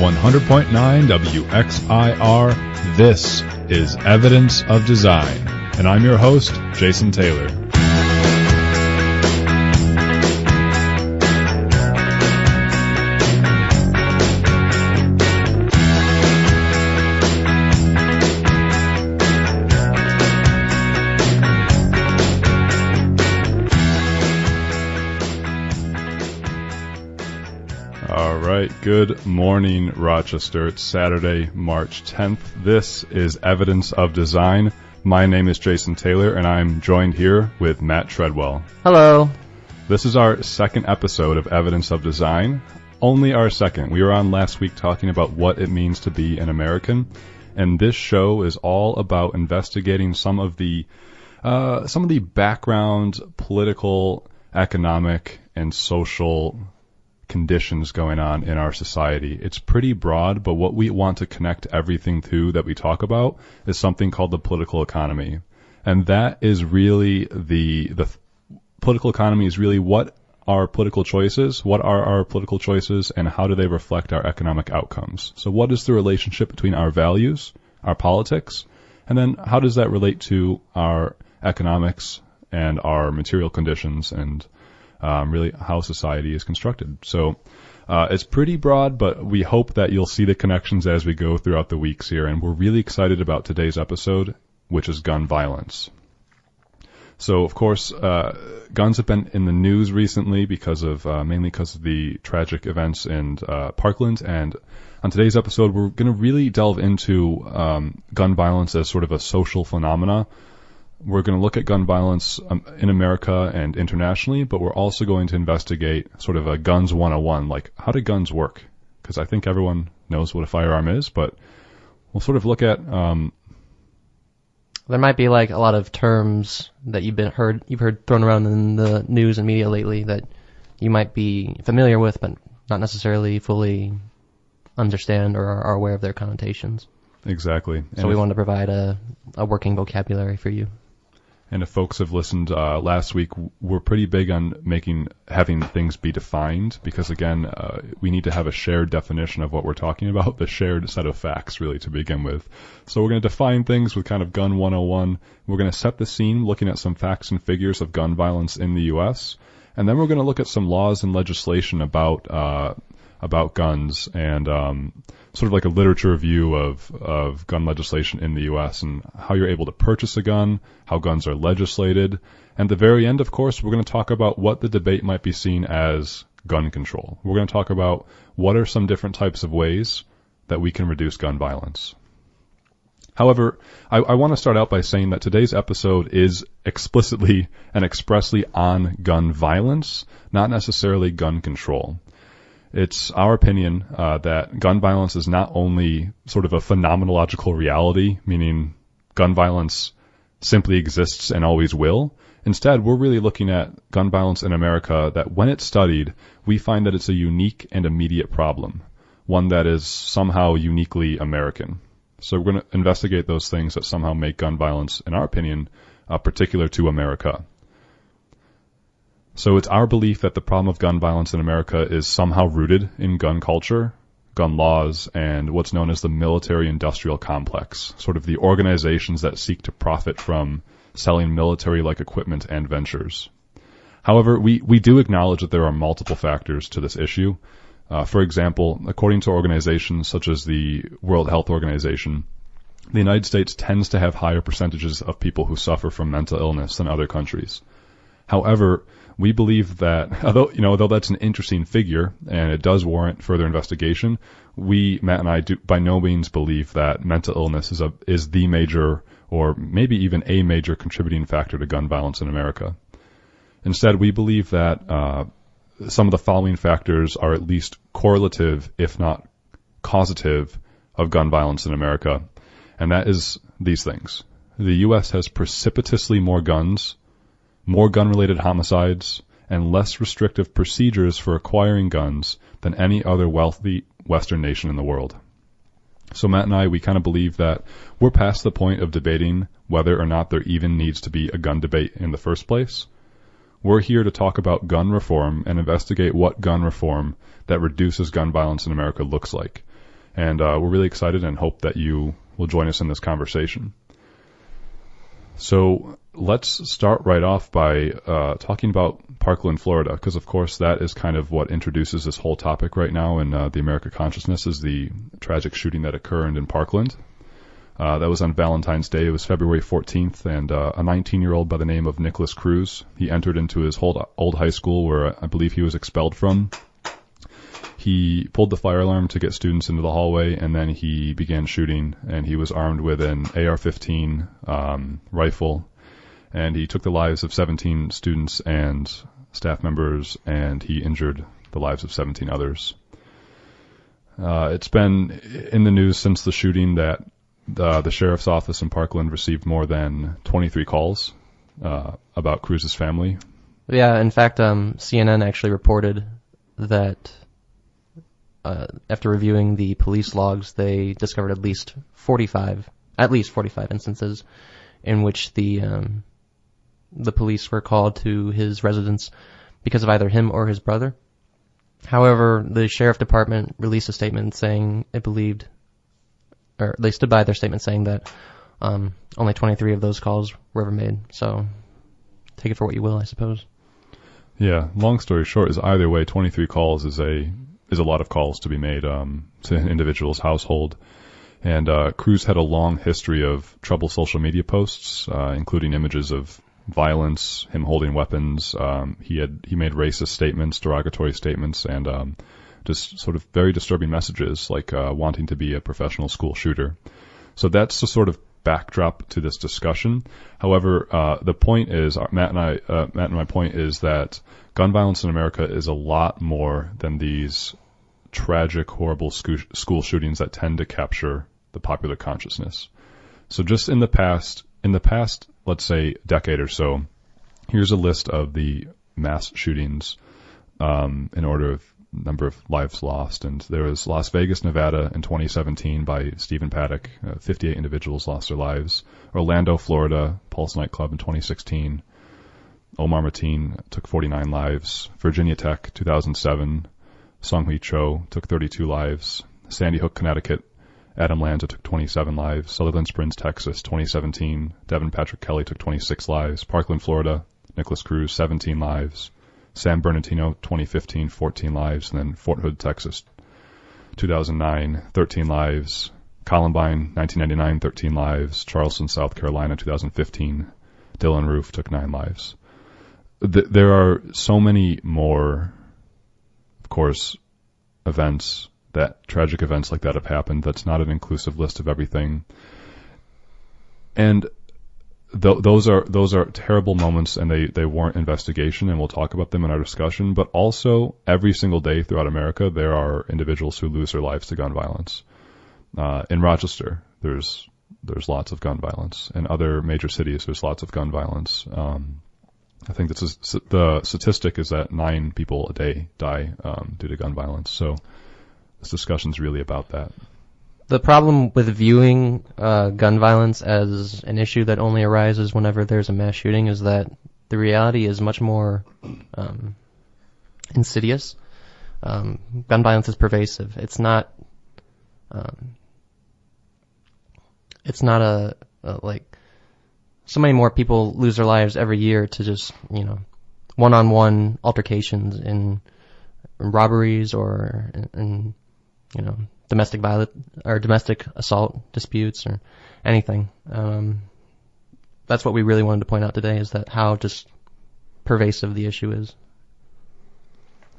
100.9 WXIR. This is Evidence of Design, and I'm your host, Jason Taylor. Good morning, Rochester. It's Saturday, March 10th. This is Evidence of Design. My name is Jason Taylor, and I'm joined here with Matt Treadwell. Hello. This is our second episode of Evidence of Design. Only our second. We were on last week talking about what it means to be an American, and this show is all about investigating some of the background, political, economic, and social conditions going on in our society. It's pretty broad, but what we want to connect everything to that we talk about is something called the political economy. And that is really the political economy is really what are political choices, what are our political choices, and how do they reflect our economic outcomes. So what is the relationship between our values, our politics, and then how does that relate to our economics and our material conditions and really how society is constructed. So it's pretty broad, but we hope that you'll see the connections as we go throughout the weeks here. And we're really excited about today's episode, which is gun violence. So, of course, guns have been in the news recently mainly because of the tragic events in Parkland. And on today's episode, we're going to really delve into gun violence as sort of a social phenomena. We're going to look at gun violence in America and internationally, but we're also going to investigate sort of a guns 101, like how do guns work? Because I think everyone knows what a firearm is, but we'll sort of look at... There might be like a lot of terms that you've heard thrown around in the news and media lately that you might be familiar with, but not necessarily fully understand or are aware of their connotations. Exactly. So we wanted to provide a working vocabulary for you. And if folks have listened last week, we're pretty big on having things be defined because, again, we need to have a shared definition of what we're talking about, the shared set of facts, really, to begin with. So we're going to define things with kind of gun 101. We're going to set the scene looking at some facts and figures of gun violence in the U.S., and then we're going to look at some laws and legislation about guns and sort of like a literature review of gun legislation in the U.S. and how you're able to purchase a gun, how guns are legislated. And at the very end, of course, we're going to talk about what the debate might be seen as gun control. We're going to talk about what are some different types of ways that we can reduce gun violence. However, I want to start out by saying that today's episode is explicitly and expressly on gun violence, not necessarily gun control. It's our opinion that gun violence is not only sort of a phenomenological reality, meaning gun violence simply exists and always will. Instead, we're really looking at gun violence in America that when it's studied, we find that it's a unique and immediate problem, one that is somehow uniquely American. So we're going to investigate those things that somehow make gun violence, in our opinion, particular to America. So it's our belief that the problem of gun violence in America is somehow rooted in gun culture, gun laws, and what's known as the military-industrial complex, sort of the organizations that seek to profit from selling military-like equipment and ventures. However, we do acknowledge that there are multiple factors to this issue. For example, according to organizations such as the World Health Organization, the United States tends to have higher percentages of people who suffer from mental illness than other countries. However, we believe that, although that's an interesting figure and it does warrant further investigation, Matt and I, do by no means believe that mental illness is the major or maybe even a major contributing factor to gun violence in America. Instead, we believe that some of the following factors are at least correlative, if not causative, of gun violence in America, and that is these things. The U.S. has precipitously more guns, more gun-related homicides, and less restrictive procedures for acquiring guns than any other wealthy Western nation in the world. So Matt and I, we kind of believe that we're past the point of debating whether or not there even needs to be a gun debate in the first place. We're here to talk about gun reform and investigate what gun reform that reduces gun violence in America looks like. And we're really excited and hope that you will join us in this conversation. So let's start right off by talking about Parkland, Florida, because of course that is kind of what introduces this whole topic right now in the America consciousness, is the tragic shooting that occurred in Parkland. That was on Valentine's Day. It was February 14th, and a 19-year-old by the name of Nicholas Cruz, he entered into his old high school where I believe he was expelled from. He pulled the fire alarm to get students into the hallway, and then he began shooting, and he was armed with an AR-15 rifle, and he took the lives of 17 students and staff members, and he injured the lives of 17 others. It's been in the news since the shooting that the sheriff's office in Parkland received more than 23 calls about Cruz's family. Yeah, in fact, CNN actually reported that after reviewing the police logs, they discovered at least 45 instances in which the police were called to his residence because of either him or his brother. However, the sheriff department released a statement saying they stood by their statement saying that only 23 of those calls were ever made. So take it for what you will, I suppose. Yeah, long story short is either way, 23 calls is a lot of calls to be made to an individual's household. And Cruz had a long history of troubled social media posts, including images of violence, him holding weapons. He made racist statements, derogatory statements, and just sort of very disturbing messages, like wanting to be a professional school shooter. So that's the sort of backdrop to this discussion. However, the point is, Matt and my point is that gun violence in America is a lot more than these tragic, horrible school shootings that tend to capture the popular consciousness. So just in the past, let's say, decade or so, here's a list of the mass shootings in order of number of lives lost. And there was Las Vegas, Nevada in 2017 by Stephen Paddock. 58 individuals lost their lives. Orlando, Florida, Pulse nightclub in 2016. Omar Mateen took 49 lives. Virginia Tech, 2007. Song Hui Cho took 32 lives. Sandy Hook, Connecticut. Adam Lanza took 27 lives. Sutherland Springs, Texas, 2017. Devin Patrick Kelly took 26 lives. Parkland, Florida. Nicholas Cruz, 17 lives. San Bernardino, 2015, 14 lives. And then Fort Hood, Texas, 2009, 13 lives. Columbine, 1999, 13 lives. Charleston, South Carolina, 2015. Dylan Roof took 9 lives. There are so many more, of course, tragic events like that have happened. That's not an inclusive list of everything. And those are terrible moments, and they warrant investigation, and we'll talk about them in our discussion. But also, every single day throughout America, there are individuals who lose their lives to gun violence. In Rochester, there's lots of gun violence. In other major cities, there's lots of gun violence. I think the statistic is that 9 people a day die due to gun violence. So this discussion is really about that. The problem with viewing gun violence as an issue that only arises whenever there's a mass shooting is that the reality is much more insidious. Gun violence is pervasive. It's not like so many more people lose their lives every year to just, one-on-one altercations in robberies or in domestic violence or domestic assault disputes or anything. That's what we really wanted to point out today, is that how just pervasive the issue is.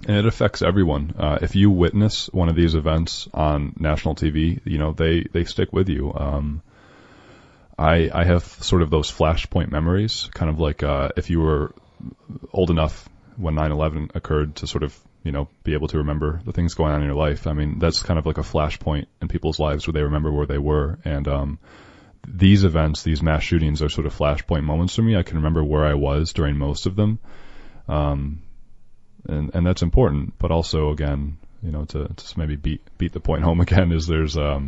And it affects everyone. If you witness one of these events on national TV, they stick with you. I have sort of those flashpoint memories, kind of like if you were old enough when 9/11 occurred to sort of, be able to remember the things going on in your life. I mean, that's kind of like a flashpoint in people's lives where they remember where they were. And these events, these mass shootings, are sort of flashpoint moments for me. I can remember where I was during most of them. And that's important. But also, again, to maybe beat the point home again, is there's a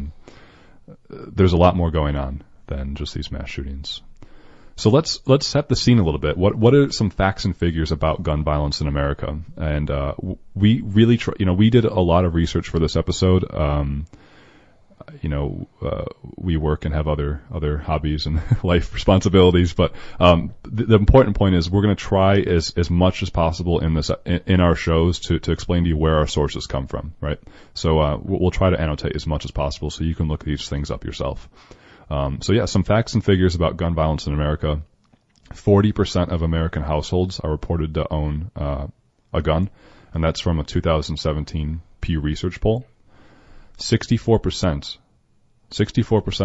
lot more going on than just these mass shootings. So let's set the scene a little bit. What are some facts and figures about gun violence in America? And we really we did a lot of research for this episode. we work and have other hobbies and life responsibilities. But the important point is we're going to try as much as possible in our shows to explain to you where our sources come from, right? So we'll try to annotate as much as possible so you can look these things up yourself. Some facts and figures about gun violence in America. 40% of American households are reported to own a gun, and that's from a 2017 Pew Research poll. 64%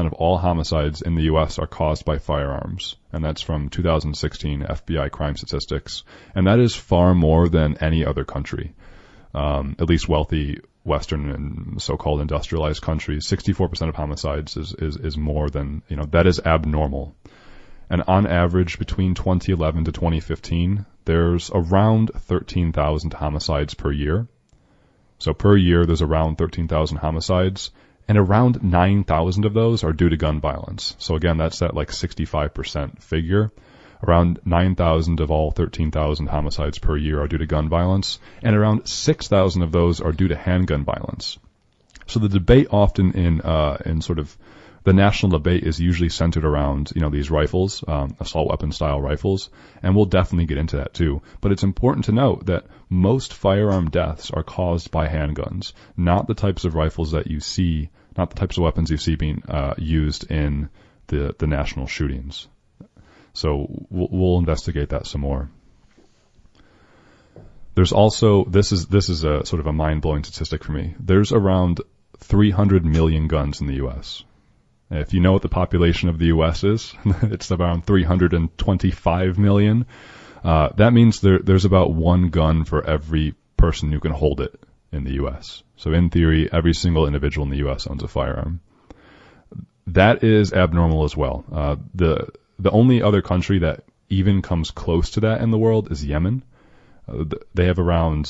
of all homicides in the U.S. are caused by firearms, and that's from 2016 FBI crime statistics, and that is far more than any other country, at least wealthy Western and so-called industrialized countries. 64% of homicides is more than, that is abnormal. And on average, between 2011 to 2015, there's around 13,000 homicides per year. So per year, there's around 13,000 homicides, and around 9,000 of those are due to gun violence. So again, that's that 65% figure. Around 9,000 of all 13,000 homicides per year are due to gun violence, and around 6,000 of those are due to handgun violence. So the debate often in sort of the national debate is usually centered around, these rifles, assault weapon style rifles, and we'll definitely get into that too. But it's important to note that most firearm deaths are caused by handguns, not the types of rifles that you see, not the types of weapons you see being used in the national shootings. So we'll investigate that some more. There's also, this is a sort of a mind-blowing statistic for me. There's around 300 million guns in the U.S. If you know what the population of the U.S. is, it's around 325 million. That means there's about one gun for every person who can hold it in the U.S. So in theory, every single individual in the U.S. owns a firearm. That is abnormal as well. The only other country that even comes close to that in the world is Yemen. They have around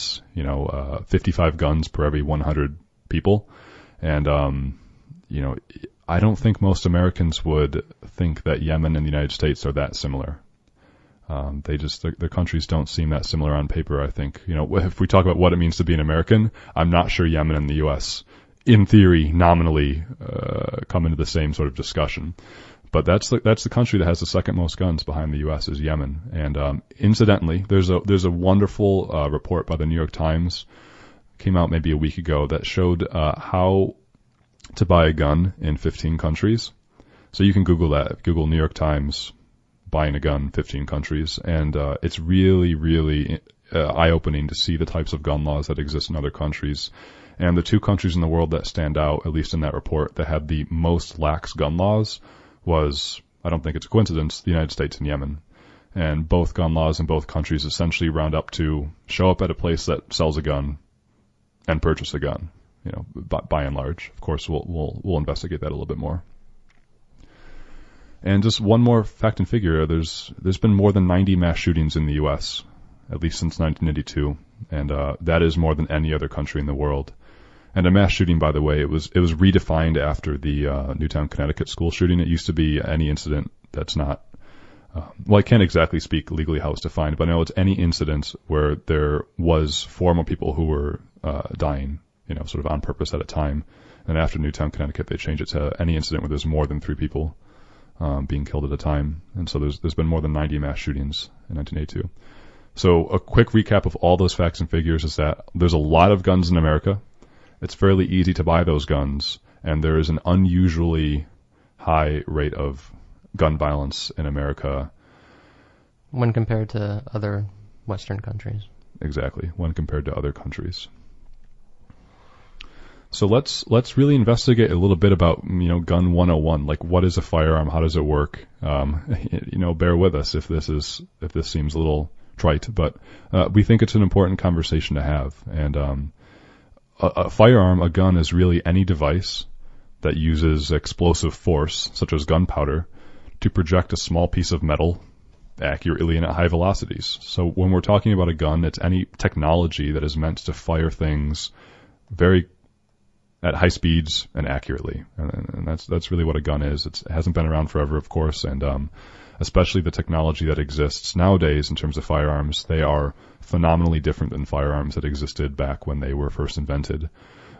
55 guns per every 100 people, and I don't think most Americans would think that Yemen and the United States are that similar. Their countries don't seem that similar on paper, I think. If we talk about what it means to be an American, I'm not sure Yemen and the U.S., in theory, nominally, come into the same sort of discussion. But that's the country that has the second most guns behind the U.S. is Yemen. And incidentally, there's a wonderful report by the New York Times, came out maybe a week ago, that showed how to buy a gun in 15 countries. So you can Google that. Google New York Times buying a gun, 15 countries. And it's really, really eye-opening to see the types of gun laws that exist in other countries. And the two countries in the world that stand out, at least in that report, that had the most lax gun laws was, I don't think it's a coincidence, the United States and Yemen. And both gun laws in both countries essentially round up to show up at a place that sells a gun and purchase a gun. By and large. Of course, we'll investigate that a little bit more. And just one more fact and figure: there's been more than 90 mass shootings in the U.S. at least since 1982, and that is more than any other country in the world. And a mass shooting, by the way, it was redefined after the Newtown, Connecticut school shooting. It used to be any incident that's not. I can't exactly speak legally how it's defined, but I know it's any incident where there was 4 more people who were dying. Sort of on purpose at a time. And after Newtown, Connecticut, they changed it to any incident where there's more than 3 people being killed at a time. And so there's been more than 90 mass shootings in 1982. So a quick recap of all those facts and figures is that there's a lot of guns in America. It's fairly easy to buy those guns, and there is an unusually high rate of gun violence in America. When compared to other Western countries. Exactly, when compared to other countries. So let's really investigate a little bit about, gun 101. Like, what is a firearm? How does it work? Bear with us if this seems a little trite, but we think it's an important conversation to have. And a firearm, a gun, is really any device that uses explosive force, such as gunpowder, to project a small piece of metal accurately and at high velocities. So when we're talking about a gun, it's any technology that is meant to fire things very at high speeds and accurately, and that's really what a gun is. It hasn't been around forever, of course, and especially the technology that exists nowadays in terms of firearms, they are phenomenally different than firearms that existed back when they were first invented.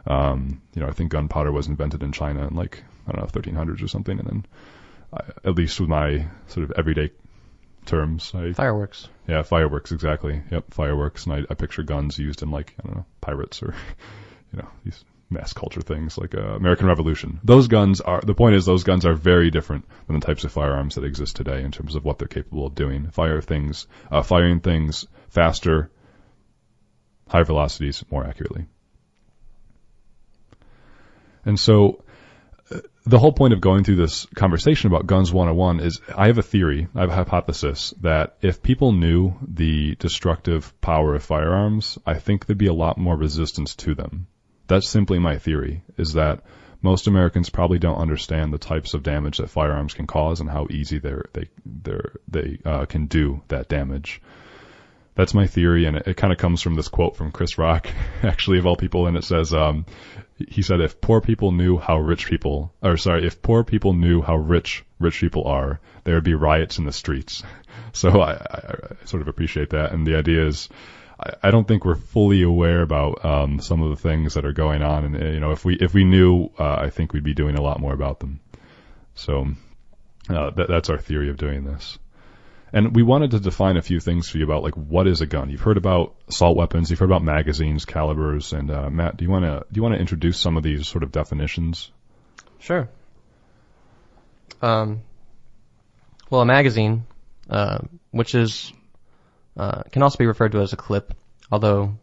I think gunpowder was invented in China in like, I don't know, 1300s or something. And then at least with my sort of everyday terms, Fireworks. Yeah, fireworks, exactly. Yep, fireworks. And I picture guns used in like, I don't know, pirates or, these mass culture things like American Revolution. The point is those guns are very different than the types of firearms that exist today in terms of what they're capable of doing. Firing things faster, higher velocities, more accurately. And so the whole point of going through this conversation about Guns 101 is I have a hypothesis that if people knew the destructive power of firearms, I think there'd be a lot more resistance to them. That's simply my theory, is that most Americans probably don't understand the types of damage that firearms can cause and how easy they can do that damage. That's my theory, and it kind of comes from this quote from Chris Rock, actually, of all people, and it says, he said, if poor people knew how rich people are, there would be riots in the streets. So I sort of appreciate that, and the idea is, I don't think we're fully aware about some of the things that are going on, and if we knew, I think we'd be doing a lot more about them. So that's our theory of doing this. And we wanted to define a few things for you about, like, what is a gun? You've heard about assault weapons, you've heard about magazines, calibers, and Matt, do you want to introduce some of these sort of definitions? Sure. Well, a magazine, which is can also be referred to as a clip, although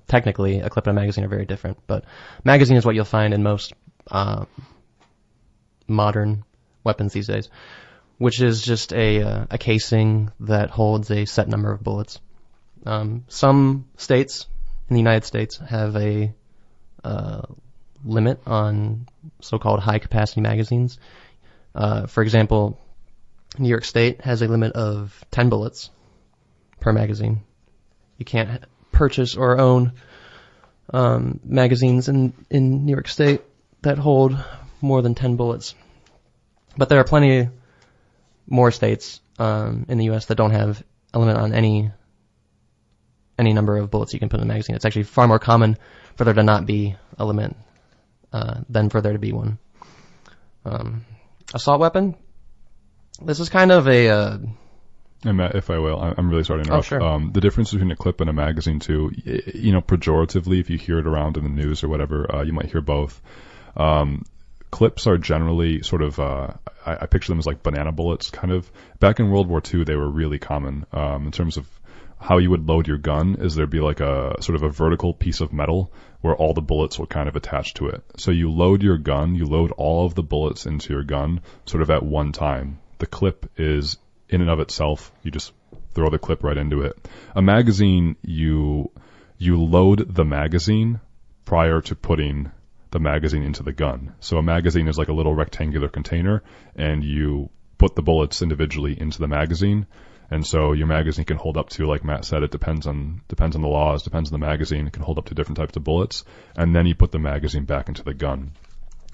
technically a clip and a magazine are very different. But magazine is what you'll find in most modern weapons these days, which is just a casing that holds a set number of bullets. Some states in the United States have a limit on so-called high-capacity magazines. For example, New York State has a limit of 10 bullets per magazine. You can't purchase or own magazines in New York State that hold more than 10 bullets. But there are plenty more states in the U.S. that don't have a limit on any number of bullets you can put in a magazine. It's actually far more common for there to not be a limit than for there to be one. Assault weapon. This is kind of a... And Matt, if I will, I'm really sorry to interrupt. Oh, sure. The difference between a clip and a magazine, too, pejoratively, if you hear it around in the news or whatever, you might hear both. Clips are generally sort of, I picture them as like banana bullets, kind of. Back in World War II, they were really common in terms of how you would load your gun. Is there'd be like a sort of a vertical piece of metal where all the bullets were kind of attached to it. So you load your gun, you load all of the bullets into your gun sort of at one time. The clip is in and of itself, you just throw the clip right into it. A magazine, you load the magazine prior to putting the magazine into the gun. So a magazine is like a little rectangular container, and you put the bullets individually into the magazine. And so your magazine can hold up to, like Matt said, it depends on the laws, depends on the magazine. It can hold up to different types of bullets, and then you put the magazine back into the gun.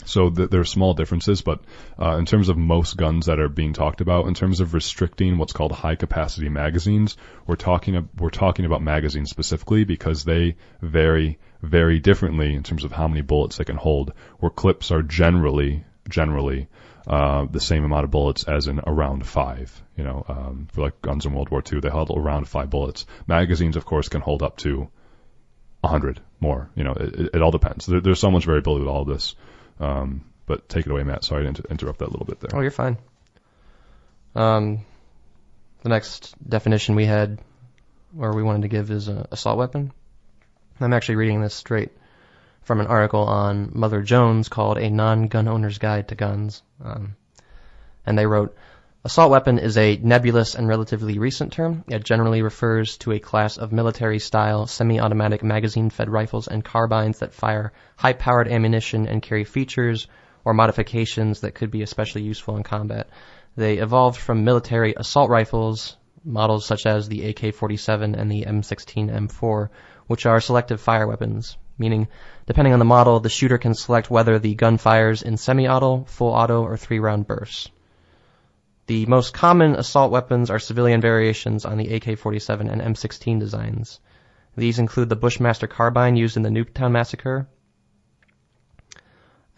So there are small differences, but in terms of most guns that are being talked about, in terms of restricting what's called high-capacity magazines, we're talking about magazines specifically because they vary very differently in terms of how many bullets they can hold, where clips are generally the same amount of bullets as in around 5. For like guns in World War II, they held around 5 bullets. Magazines, of course, can hold up to 100 more. It all depends. There's so much variability with all of this. But take it away, Matt. Sorry to interrupt that a little bit there. Oh, you're fine. The next definition we wanted to give is assault weapon. I'm actually reading this straight from an article on Mother Jones called A Non-Gun Owner's Guide to Guns. And they wrote, assault weapon is a nebulous and relatively recent term. It generally refers to a class of military-style, semi-automatic magazine-fed rifles and carbines that fire high-powered ammunition and carry features or modifications that could be especially useful in combat. They evolved from military assault rifles, models such as the AK-47 and the M16-M4, which are selective fire weapons, meaning depending on the model, the shooter can select whether the gun fires in semi-auto, full auto, or 3-round bursts. The most common assault weapons are civilian variations on the AK-47 and M16 designs. These include the Bushmaster carbine used in the Nuketown Massacre,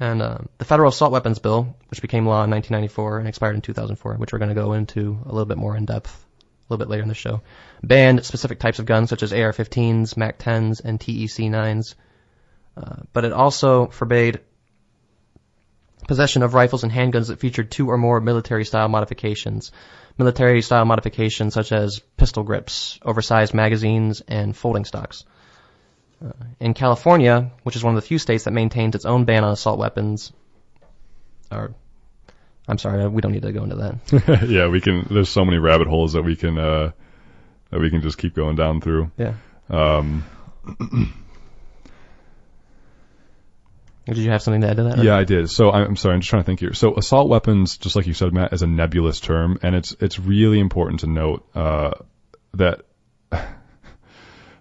And the Federal Assault Weapons Bill, which became law in 1994 and expired in 2004, which we're going to go into a little bit more in depth a little bit later in the show, banned specific types of guns such as AR-15s, MAC-10s, and TEC-9s. But it also forbade possession of rifles and handguns that featured 2 or more military-style modifications. Military-style modifications such as pistol grips, oversized magazines, and folding stocks. In California, which is one of the few states that maintains its own ban on assault weapons, I'm sorry, we don't need to go into that. Yeah, we can. There's so many rabbit holes that we can just keep going down through. Yeah. Did you have something to add to that? Yeah, I did. So I'm sorry, I'm just trying to think here. So assault weapons, just like you said, Matt, is a nebulous term, and it's really important to note that.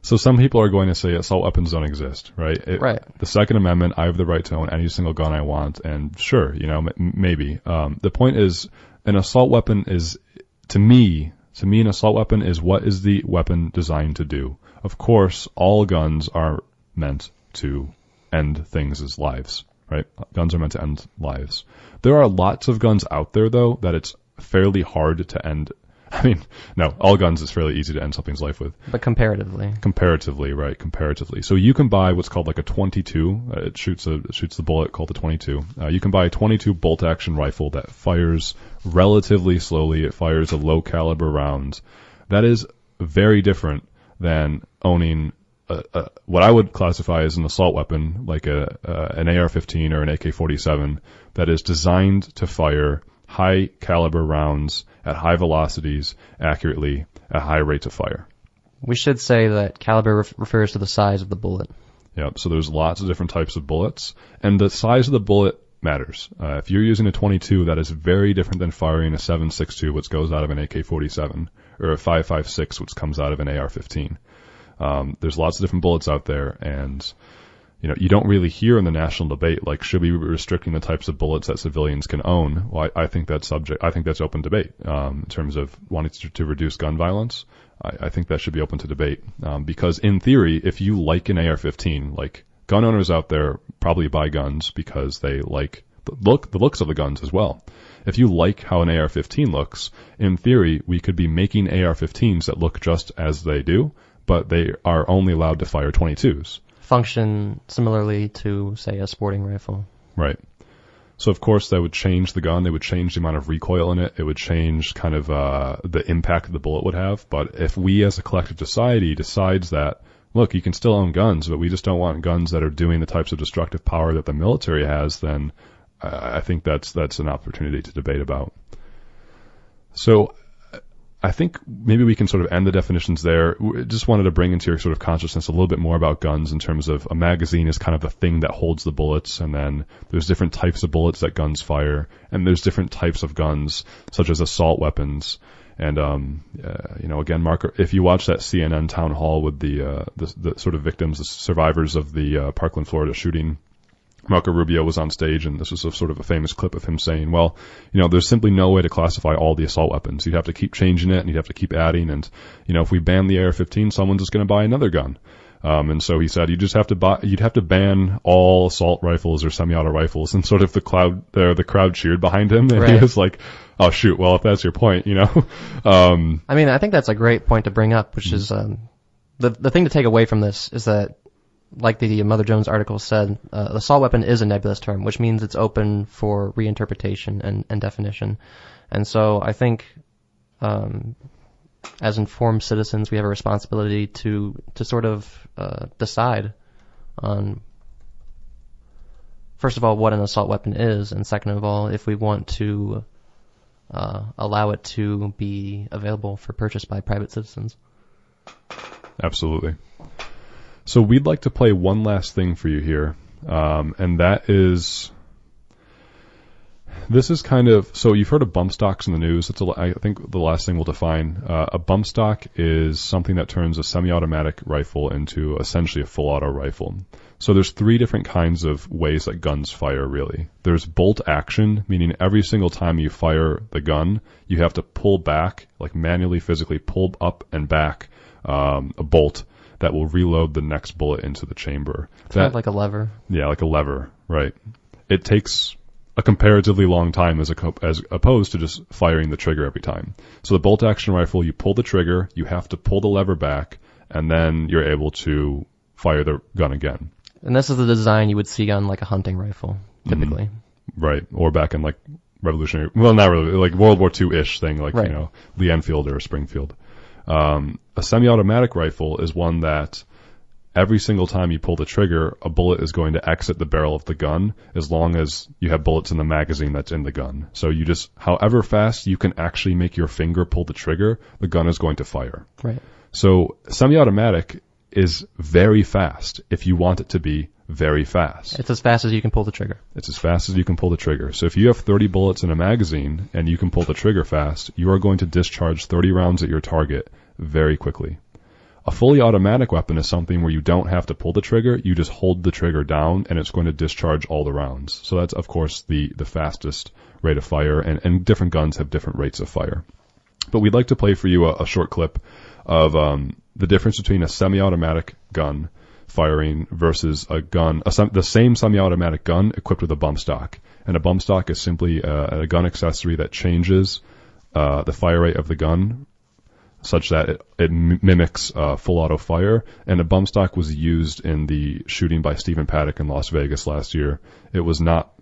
So some people are going to say assault weapons don't exist, right? Right. The Second Amendment, I have the right to own any single gun I want, and sure, maybe. The point is, an assault weapon is, to me, an assault weapon is what is the weapon designed to do. Of course, all guns are meant to end things' lives, right? Guns are meant to end lives. There are lots of guns out there, though, that it's fairly hard to end. I mean, no, all guns is fairly easy to end something's life with. But comparatively. Comparatively, right, comparatively. So you can buy what's called like a .22. It shoots the bullet, called the .22. You can buy a .22 bolt-action rifle that fires relatively slowly. It fires a low-caliber round. That is very different than owning what I would classify as an assault weapon, like an AR-15 or an AK-47, that is designed to fire high-caliber rounds at high velocities, accurately, at high rates of fire. We should say that caliber refers to the size of the bullet. Yeah, so there's lots of different types of bullets, and the size of the bullet matters. If you're using a .22, that is very different than firing a .7.62, which goes out of an AK-47, or a .5.56, which comes out of an AR-15. There's lots of different bullets out there, and you don't really hear in the national debate, like, should we be restricting the types of bullets that civilians can own? Well, I think that's open debate, in terms of wanting to reduce gun violence. I think that should be open to debate, because in theory, if you like an AR-15, like, gun owners out there probably buy guns because they like the looks of the guns as well. If you like how an AR-15 looks, in theory, we could be making AR-15s that look just as they do, but they are only allowed to fire .22s. Function similarly to, say, a sporting rifle. Right. So, of course, that would change the gun. They would change the amount of recoil in it. It would change kind of the impact the bullet would have. But if we as a collective society decides that, look, you can still own guns, but we just don't want guns that are doing the types of destructive power that the military has, then I think that's an opportunity to debate about. So I think maybe we can sort of end the definitions there. Just wanted to bring into your sort of consciousness a little bit more about guns in terms of a magazine is kind of the thing that holds the bullets, and then there's different types of bullets that guns fire, and there's different types of guns, such as assault weapons. And, again, Mark, if you watch that CNN town hall with the sort of victims, the survivors of the Parkland, Florida shooting, Marco Rubio was on stage, and this was a sort of a famous clip of him saying, well, there's simply no way to classify all the assault weapons. You'd have to keep changing it, and you'd have to keep adding, and, if we ban the AR-15, someone's just going to buy another gun. And so he said you'd have to ban all assault rifles or semi-auto rifles, and sort of the crowd cheered behind him, and right. He was like, oh shoot, well, if that's your point, I mean, I think that's a great point to bring up, which is, the thing to take away from this is that, like the Mother Jones article said, assault weapon is a nebulous term, which means it's open for reinterpretation and definition. And so I think, as informed citizens, we have a responsibility to sort of decide on, first of all, what an assault weapon is, and second of all, if we want to allow it to be available for purchase by private citizens. Absolutely. So we'd like to play one last thing for you here, and that is, this is kind of, so you've heard of bump stocks in the news. I think the last thing we'll define. A bump stock is something that turns a semi-automatic rifle into essentially a full auto rifle. So there's 3 different kinds of ways that guns fire, really. There's bolt action, meaning every single time you fire the gun, you have to pull back, like manually, physically pull up and back a bolt that will reload the next bullet into the chamber. Kind of like a lever. Yeah, like a lever, right. it takes a comparatively long time as opposed to just firing the trigger every time. So the bolt action rifle, you pull the trigger, you have to pull the lever back, and then you're able to fire the gun again. And this is the design you would see on like a hunting rifle, typically. Right. Or back in like Revolutionary, well, not really, like World War II-ish thing, like, right. Lee Enfield or Springfield. A semi-automatic rifle is one that every single time you pull the trigger, a bullet is going to exit the barrel of the gun as long as you have bullets in the magazine that's in the gun. So you just, however fast you can actually make your finger pull the trigger, the gun is going to fire. Right. So semi-automatic is very fast if you want it to be very fast. It's as fast as you can pull the trigger. It's as fast as you can pull the trigger. So if you have 30 bullets in a magazine and you can pull the trigger fast, you are going to discharge 30 rounds at your target very quickly. A fully automatic weapon is something where you don't have to pull the trigger, you just hold the trigger down and it's going to discharge all the rounds. So that's, of course, the fastest rate of fire, and different guns have different rates of fire. But we'd like to play for you a short clip of the difference between a semi-automatic gun firing versus a gun, the same semi-automatic gun equipped with a bump stock. And a bump stock is simply a gun accessory that changes the fire rate of the gun such that it mimics full auto fire. And a bump stock was used in the shooting by Stephen Paddock in Las Vegas last year. It was not,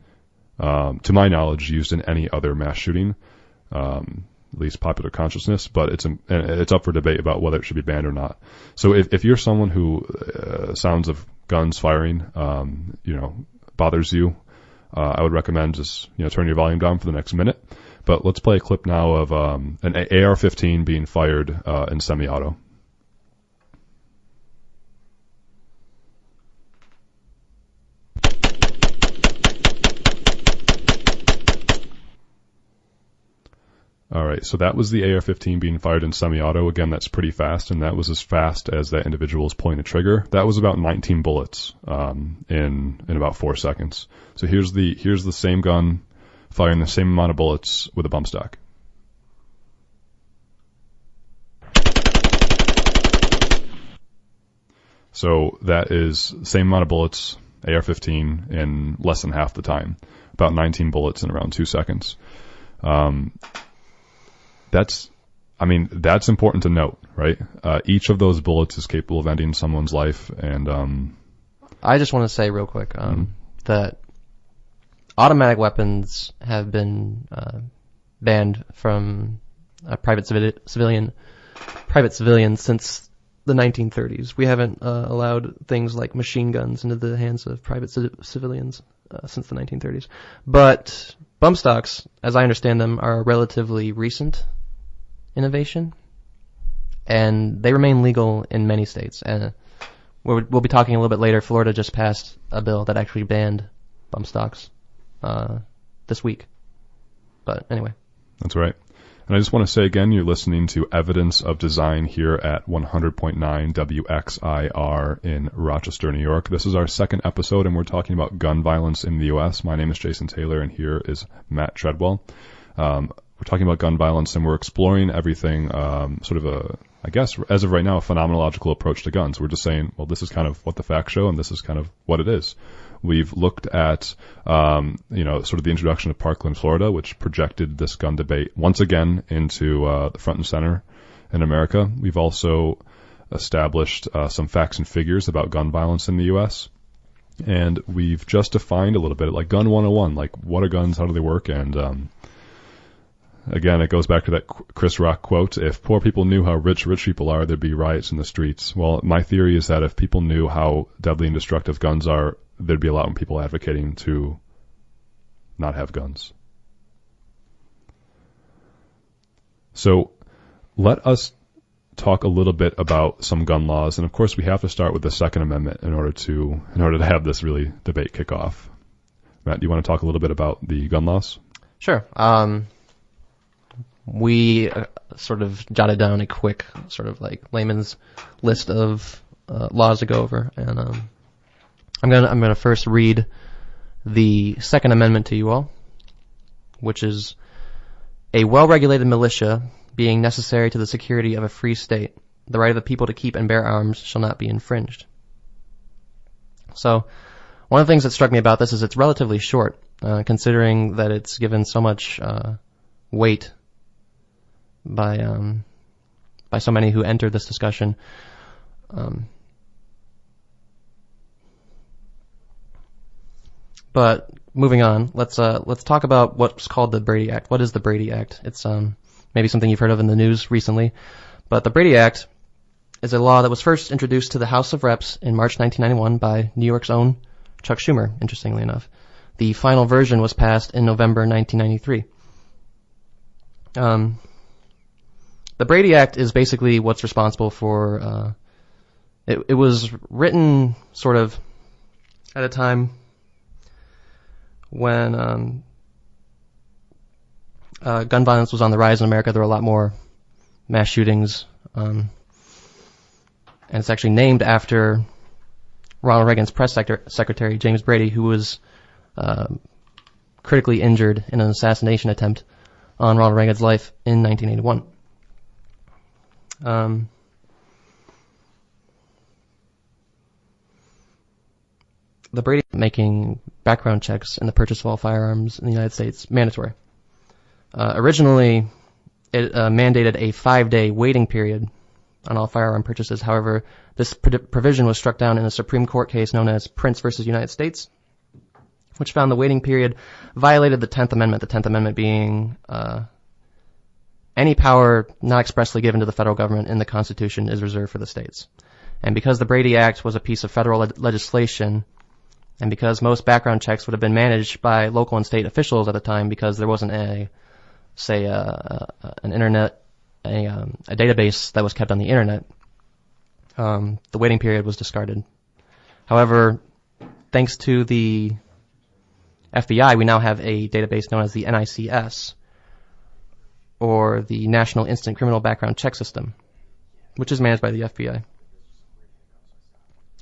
to my knowledge, used in any other mass shooting, at least popular consciousness, but it's up for debate about whether it should be banned or not. So if you're someone who sounds of guns firing, bothers you, I would recommend just turn your volume down for the next minute. But let's play a clip now of an AR-15 being fired in semi-auto. All right, so that was the AR-15 being fired in semi-auto. Again, that's pretty fast, and that was as fast as that individual was pulling the trigger. That was about 19 bullets in about 4 seconds. So here's the same gun firing the same amount of bullets with a bump stock. So that is the same amount of bullets, AR-15, in less than half the time, about 19 bullets in around 2 seconds. That's important to note, right? Each of those bullets is capable of ending someone's life, and I just want to say real quick that automatic weapons have been banned from private civilians since the 1930s. We haven't allowed things like machine guns into the hands of private civilians since the 1930s. But bump stocks, as I understand them, are a relatively recent innovation, and they remain legal in many states. And we'll be talking a little bit later. Florida just passed a bill that actually banned bump stocks this week. But anyway. That's right. And I just want to say again, you're listening to Evidence of Design here at 100.9 WXIR in Rochester, New York. This is our second episode, and we're talking about gun violence in the U.S. My name is Jason Taylor, and here is Matt Treadwell. We're talking about gun violence, and we're exploring everything, sort of I guess, as of right now, a phenomenological approach to guns. We're just saying, well, this is kind of what the facts show, and this is kind of what it is. We've looked at, sort of the introduction of Parkland, Florida, which projected this gun debate once again into the front and center in America. We've also established some facts and figures about gun violence in the U.S., and we've just defined a little bit, like Gun 101, like what are guns, how do they work, and again, it goes back to that Chris Rock quote, if poor people knew how rich people are, there'd be riots in the streets. Well, my theory is that if people knew how deadly and destructive guns are, there'd be a lot more people advocating to not have guns. So let us talk a little bit about some gun laws. And of course, we have to start with the Second Amendment in order to have this really debate kick off. Matt, do you want to talk a little bit about the gun laws? Sure. We sort of jotted down a quick sort of like layman's list of laws to go over, and I'm gonna first read the Second Amendment to you all, which is a well-regulated militia being necessary to the security of a free state. The right of the people to keep and bear arms shall not be infringed. So, One of the things that struck me about this is it's relatively short, considering that it's given so much weight by so many who entered this discussion. But moving on, let's talk about what's called the Brady Act. What is the Brady Act? It's maybe something you've heard of in the news recently, but the Brady Act is a law that was first introduced to the House of Reps in March 1991 by New York's own Chuck Schumer, interestingly enough. The final version was passed in November 1993. The Brady Act is basically what's responsible for, it was written sort of at a time when gun violence was on the rise in America. There were a lot more mass shootings, and it's actually named after Ronald Reagan's press secretary, James Brady, who was critically injured in an assassination attempt on Ronald Reagan's life in 1981. The Brady making background checks in the purchase of all firearms in the United States mandatory. Originally, it mandated a 5-day waiting period on all firearm purchases. However, this provision was struck down in a Supreme Court case known as Prince versus United States, which found the waiting period violated the 10th Amendment, the 10th Amendment being any power not expressly given to the federal government in the Constitution is reserved for the states. And because the Brady Act was a piece of federal legislation, and because most background checks would have been managed by local and state officials at the time, because there wasn't an internet, a database that was kept on the internet, the waiting period was discarded. However, thanks to the FBI, we now have a database known as the NICS, or the National Instant Criminal Background Check System, which is managed by the FBI.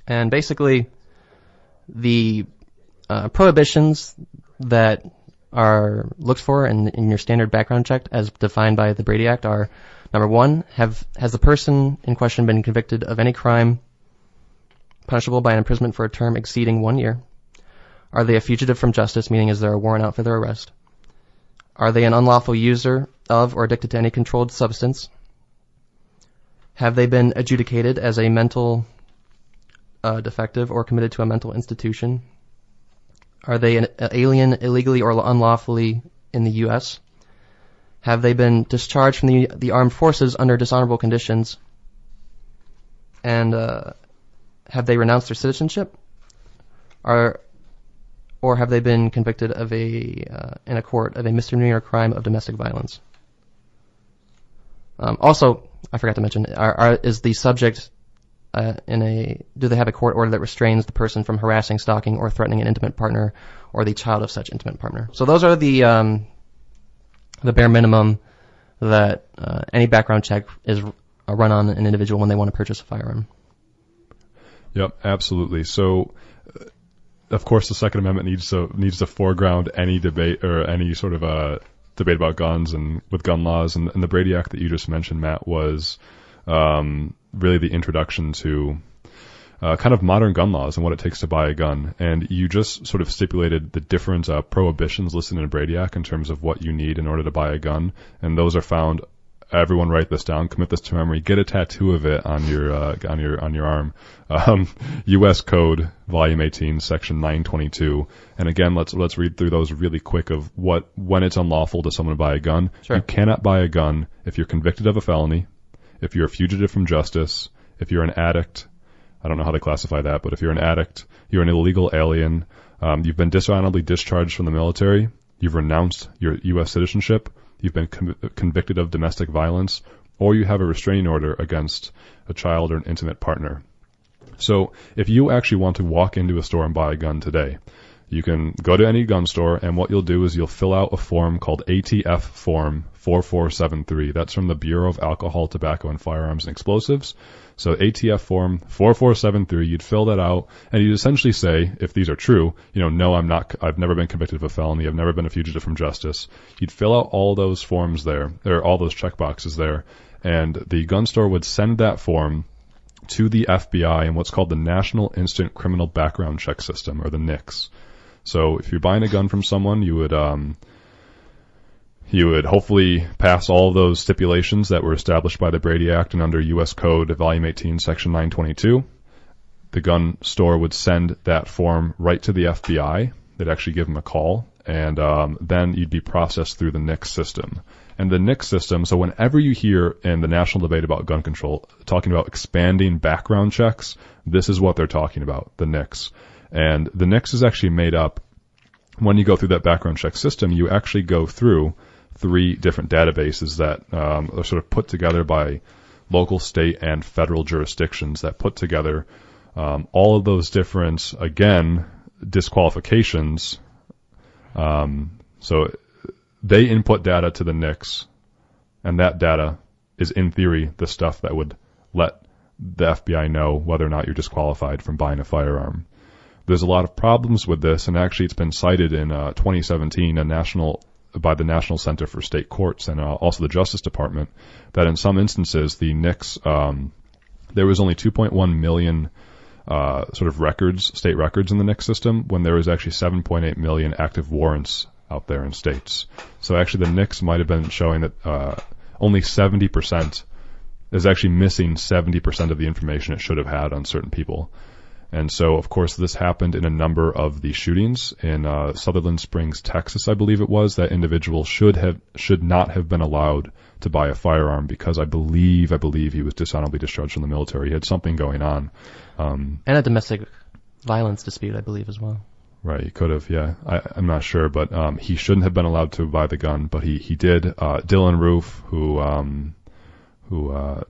And basically, the prohibitions that are looked for in your standard background check as defined by the Brady Act are, number one, has the person in question been convicted of any crime punishable by an imprisonment for a term exceeding 1 year? Are they a fugitive from justice, meaning is there a warrant out for their arrest? Are they an unlawful user of or addicted to any controlled substance? Have they been adjudicated as a mental defective or committed to a mental institution? Are they an alien illegally or unlawfully in the U.S.? Have they been discharged from the armed forces under dishonorable conditions? And have they renounced their citizenship? Or have they been convicted of in a court of a misdemeanor crime of domestic violence? Also, I forgot to mention, is the subject do they have a court order that restrains the person from harassing, stalking, or threatening an intimate partner or the child of such intimate partner? So those are the bare minimum that any background check is run on an individual when they want to purchase a firearm. Yep, absolutely. So, of course, the Second Amendment needs to foreground any debate or any sort of debate about guns and with gun laws. And the Brady Act that you just mentioned, Matt, was really the introduction to kind of modern gun laws and what it takes to buy a gun. And you just sort of stipulated the different prohibitions listed in the Brady Act in terms of what you need in order to buy a gun. And those are found. Everyone write this down, commit this to memory, get a tattoo of it on your arm. U.S. Code, Volume 18, Section 922. And again, let's read through those really quick of when it's unlawful to someone to buy a gun. Sure. You cannot buy a gun if you're convicted of a felony, if you're a fugitive from justice, if you're an addict. I don't know how to classify that, but if you're an addict, you're an illegal alien, you've been dishonorably discharged from the military, you've renounced your U.S. citizenship, you've been convicted of domestic violence, or you have a restraining order against a child or an intimate partner. So if you actually want to walk into a store and buy a gun today, you can go to any gun store, and what you'll do is you'll fill out a form called ATF Form 4473. That's from the Bureau of Alcohol, Tobacco, and Firearms and Explosives. So ATF Form 4473, you'd fill that out, and you'd essentially say, if these are true, no, I've never been convicted of a felony, I've never been a fugitive from justice. You'd fill out all those forms there, or all those checkboxes there, and the gun store would send that form to the FBI in what's called the National Instant Criminal Background Check System, or the NICS. So if you're buying a gun from someone, you would hopefully pass all of those stipulations that were established by the Brady Act and under U.S. Code Volume 18, Section 922. The gun store would send that form right to the FBI. They'd actually give them a call, and then you'd be processed through the NICS system. And the NICS system, so whenever you hear in the national debate about gun control talking about expanding background checks, this is what they're talking about, the NICS. And the NICS is actually made up, when you go through that background check system, you actually go through 3 different databases that are sort of put together by local, state, and federal jurisdictions that put together all of those different, again, disqualifications. So they input data to the NICS, and that data is, in theory, the stuff that would let the FBI know whether or not you're disqualified from buying a firearm. There's a lot of problems with this, and actually it's been cited in 2017 by the National Center for State Courts and also the Justice Department, that in some instances the NICS, there was only 2.1 million sort of records, state records in the NICS system, when there was actually 7.8 million active warrants out there in states. So actually the NICS might have been showing that only 70% is actually missing 70% of the information it should have had on certain people. And so, of course, this happened in a number of the shootings in Sutherland Springs, Texas, I believe it was. That individual should not have been allowed to buy a firearm because I believe he was dishonorably discharged from the military. He had something going on. And a domestic violence dispute, I believe, as well. Right, he could have, yeah. I'm not sure, but he shouldn't have been allowed to buy the gun, but he did. Dylan Roof, who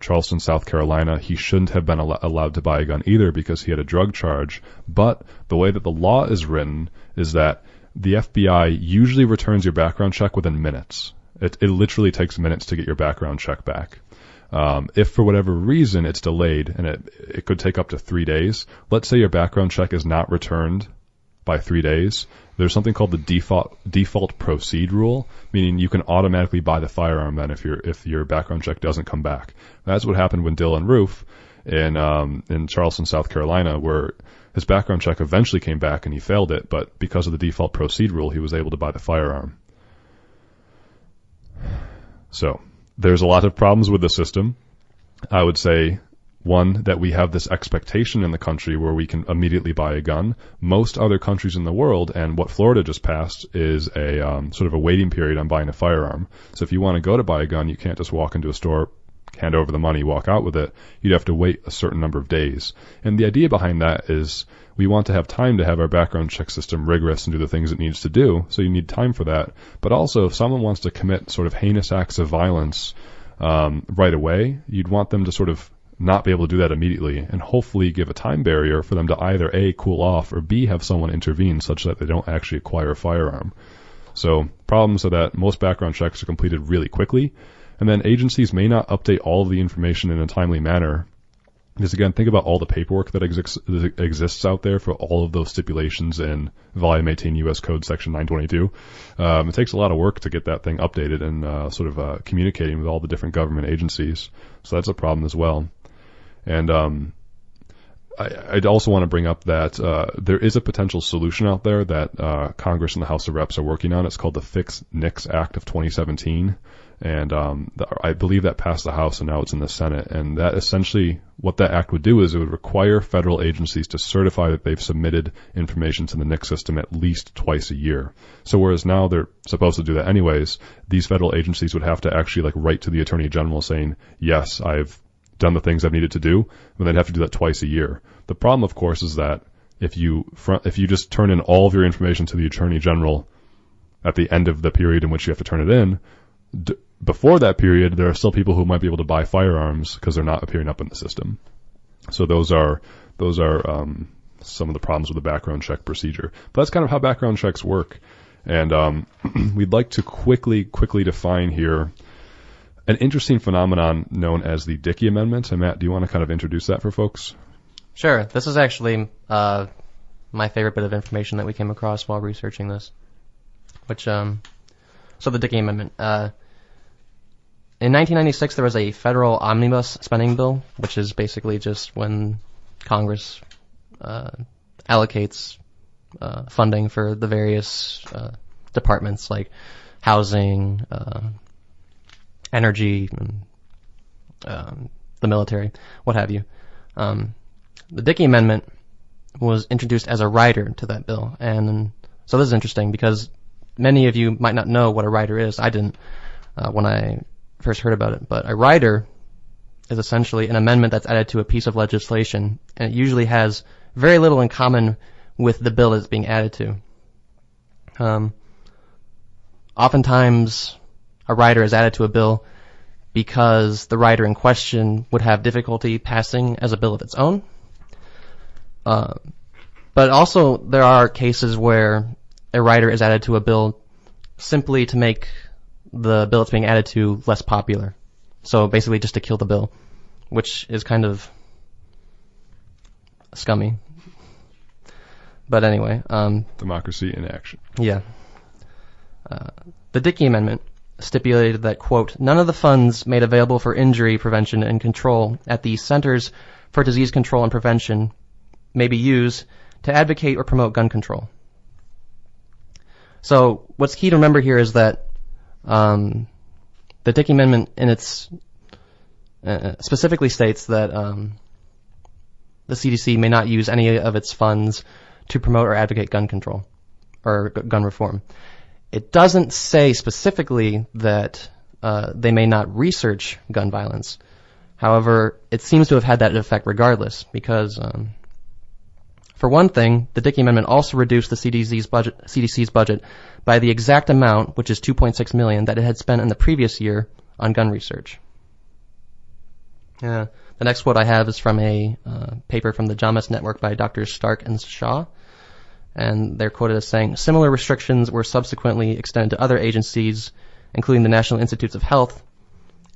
Charleston, South Carolina, he shouldn't have been allowed to buy a gun either because he had a drug charge. But the way that the law is written is that the FBI usually returns your background check within minutes. It literally takes minutes to get your background check back. If for whatever reason it's delayed, and it could take up to 3 days, let's say your background check is not returned by 3 days, there's something called the default proceed rule, meaning you can automatically buy the firearm then if your background check doesn't come back. That's what happened with Dylan Roof in Charleston, South Carolina, where his background check eventually came back and he failed it, but because of the default proceed rule, he was able to buy the firearm. So there's a lot of problems with the system. I would say, one, that we have this expectation in the country where we can immediately buy a gun. Most other countries in the world, and what Florida just passed, is a sort of a waiting period on buying a firearm. So if you want to go to buy a gun, you can't just walk into a store, hand over the money, walk out with it. You'd have to wait a certain number of days. And the idea behind that is we want to have time to have our background check system rigorous and do the things it needs to do, so you need time for that. But also, if someone wants to commit sort of heinous acts of violence right away, you'd want them to sort of not be able to do that immediately, and hopefully give a time barrier for them to either A, cool off, or B, have someone intervene such that they don't actually acquire a firearm. So problems are that most background checks are completed really quickly, and then agencies may not update all of the information in a timely manner. Because again, think about all the paperwork that exists out there for all of those stipulations in Volume 18 U.S. Code Section 922. It takes a lot of work to get that thing updated and sort of communicating with all the different government agencies. So that's a problem as well. And I'd also want to bring up that there is a potential solution out there that Congress and the House of Reps are working on. It's called the Fix NICS Act of 2017. And I believe that passed the House, and now it's in the Senate. And that essentially, what that act would do is it would require federal agencies to certify that they've submitted information to the NICS system at least twice a year. So whereas now they're supposed to do that anyways, these federal agencies would have to actually write to the Attorney General saying, yes, I've done the things I've needed to do, but they'd have to do that twice a year. The problem, of course, is that if you just turn in all of your information to the Attorney General at the end of the period in which you have to turn it in, before that period, there are still people who might be able to buy firearms because they're not appearing up in the system. So those are some of the problems with the background check procedure. But that's kind of how background checks work. And we'd like to quickly define here an interesting phenomenon known as the Dickey Amendment. And Matt, do you want to kind of introduce that for folks? Sure. This is actually my favorite bit of information that we came across while researching this. So the Dickey Amendment. In 1996, there was a federal omnibus spending bill, which is basically just when Congress allocates funding for the various departments like housing, energy, the military, what have you. The Dickey Amendment was introduced as a rider to that bill, and so this is interesting because many of you might not know what a rider is. I didn't when I first heard about it, but a rider is essentially an amendment that's added to a piece of legislation, and it usually has very little in common with the bill it's being added to. Oftentimes, a rider is added to a bill because the rider in question would have difficulty passing as a bill of its own. But also, there are cases where a rider is added to a bill simply to make the bill it's being added to less popular. So basically just to kill the bill, which is kind of scummy. But anyway. Democracy in action. Yeah. The Dickey Amendment stipulated that, quote, none of the funds made available for injury prevention and control at the Centers for Disease Control and Prevention may be used to advocate or promote gun control. So what's key to remember here is that the Dickey Amendment in its specifically states that the CDC may not use any of its funds to promote or advocate gun control or gun reform. It doesn't say specifically that they may not research gun violence. However, it seems to have had that effect regardless because, for one thing, the Dickey Amendment also reduced the CDC's budget by the exact amount, which is $2.6 million, that it had spent in the previous year on gun research. The next quote I have is from a paper from the JAMAS Network by Drs. Stark and Shaw. And they're quoted as saying, similar restrictions were subsequently extended to other agencies, including the National Institutes of Health.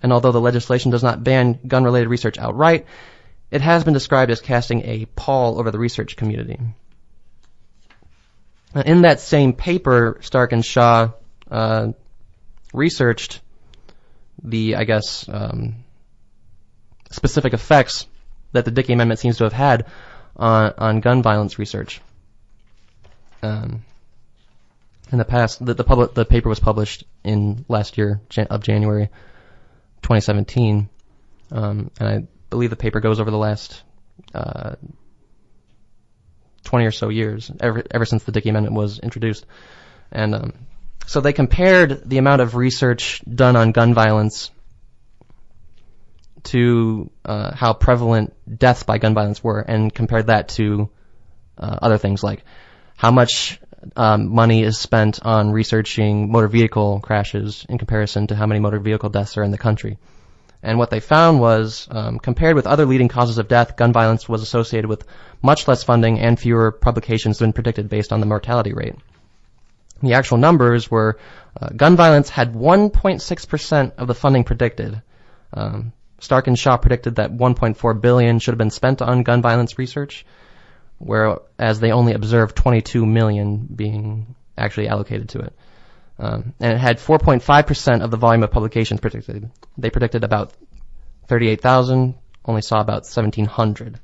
And although the legislation does not ban gun-related research outright, it has been described as casting a pall over the research community. In that same paper, Stark and Shaw researched the, specific effects that the Dickey Amendment seems to have had on gun violence research. In the past, the paper was published in last year of January 2017, and I believe the paper goes over the last 20 or so years, ever since the Dickey Amendment was introduced. And so they compared the amount of research done on gun violence to how prevalent deaths by gun violence were, and compared that to other things like how much money is spent on researching motor vehicle crashes in comparison to how many motor vehicle deaths are in the country. And what they found was, compared with other leading causes of death, gun violence was associated with much less funding and fewer publications than predicted based on the mortality rate. The actual numbers were, gun violence had 1.6% of the funding predicted. Stark and Shaw predicted that $1.4 billion should have been spent on gun violence research, whereas they only observed $22 million being actually allocated to it. And it had 4.5% of the volume of publications predicted. They predicted about 38,000, only saw about 1,700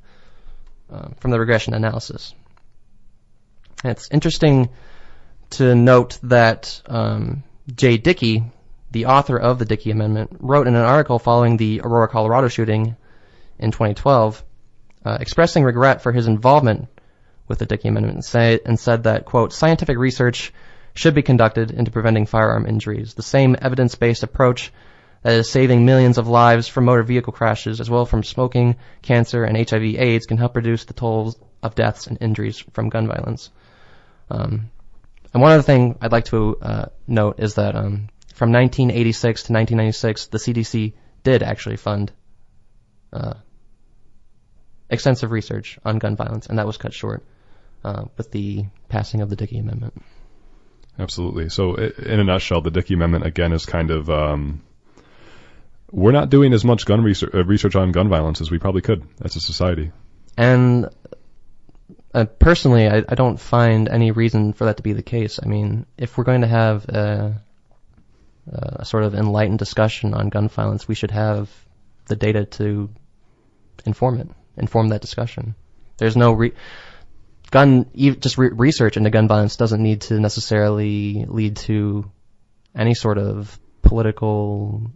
from the regression analysis. And it's interesting to note that Jay Dickey, the author of the Dickey Amendment, wrote in an article following the Aurora, Colorado shooting in 2012, expressing regret for his involvement with the Dickey Amendment and said that, quote, scientific research should be conducted into preventing firearm injuries. The same evidence-based approach that is saving millions of lives from motor vehicle crashes, as well from smoking, cancer, and HIV/AIDS, can help reduce the tolls of deaths and injuries from gun violence. And one other thing I'd like to note is that from 1986 to 1996, the CDC did actually fund extensive research on gun violence, and that was cut short with the passing of the Dickey Amendment. Absolutely. So in a nutshell, the Dickey Amendment, again, is kind of, we're not doing as much gun research on gun violence as we probably could as a society. And personally, I don't find any reason for that to be the case. I mean, if we're going to have a sort of enlightened discussion on gun violence, we should have the data to inform that discussion. There's no research into gun violence doesn't need to necessarily lead to any sort of political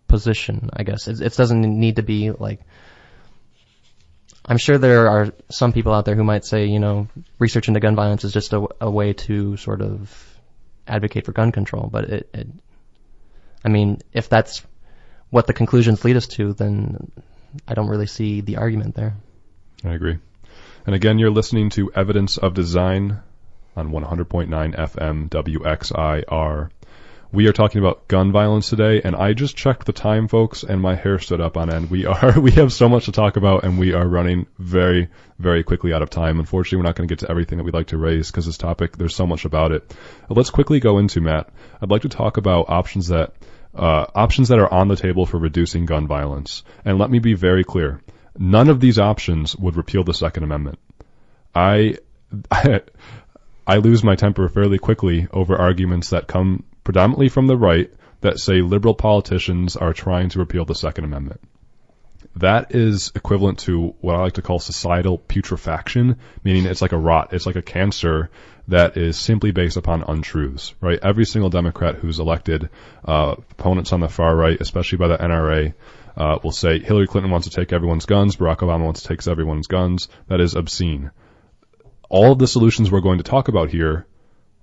position, I guess. It doesn't need to be like, I'm sure there are some people out there who might say, research into gun violence is just a way to sort of advocate for gun control. But if that's what the conclusions lead us to, then I don't really see the argument there. I agree. And again, you're listening to Evidence of Design on 100.9 FM WXIR. We are talking about gun violence today, and I just checked the time, folks, and my hair stood up on end. We have so much to talk about, and we are running very, very quickly out of time. Unfortunately, we're not going to get to everything that we'd like to raise because this topic, there's so much about it. But let's quickly go into, Matt, I'd like to talk about options that are on the table for reducing gun violence. And let me be very clear. None of these options would repeal the Second Amendment. I lose my temper fairly quickly over arguments that come predominantly from the right that say liberal politicians are trying to repeal the Second Amendment. That is equivalent to what I like to call societal putrefaction, meaning it's like a rot. It's like a cancer that is simply based upon untruths, right? Every single Democrat who's elected, opponents on the far right, especially by the NRA, will say Hillary Clinton wants to take everyone's guns, Barack Obama wants to take everyone's guns. That is obscene. All of the solutions we're going to talk about here,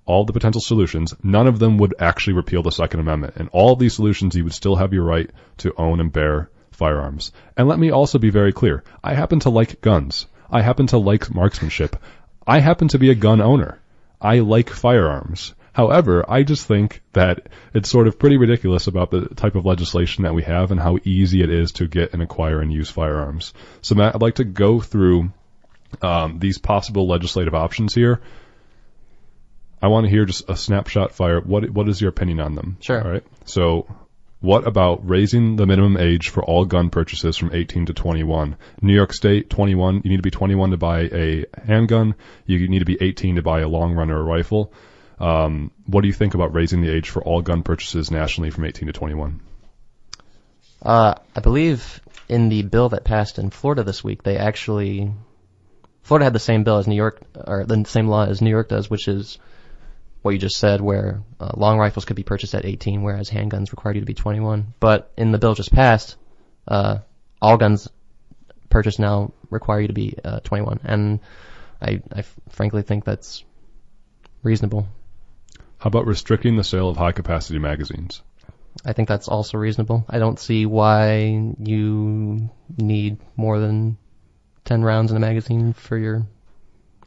all the potential solutions, none of them would actually repeal the Second Amendment. And all of these solutions, you would still have your right to own and bear firearms. And let me also be very clear. I happen to like guns. I happen to like marksmanship. I happen to be a gun owner. I like firearms. However, I just think that it's sort of pretty ridiculous about the type of legislation that we have and how easy it is to get and acquire and use firearms. So, Matt, I'd like to go through these possible legislative options here. I want to hear just a snapshot fire. What is your opinion on them? Sure. All right. So what about raising the minimum age for all gun purchases from 18 to 21? New York State, 21. You need to be 21 to buy a handgun. You need to be 18 to buy a long run or a rifle. What do you think about raising the age for all gun purchases nationally from 18 to 21? I believe in the bill that passed in Florida this week, Florida had the same bill as New York, or the same law as New York does, which is what you just said, where long rifles could be purchased at 18, whereas handguns required you to be 21. But in the bill just passed, all guns purchased now require you to be 21. And I frankly think that's reasonable. How about restricting the sale of high-capacity magazines? I think that's also reasonable. I don't see why you need more than 10 rounds in a magazine for your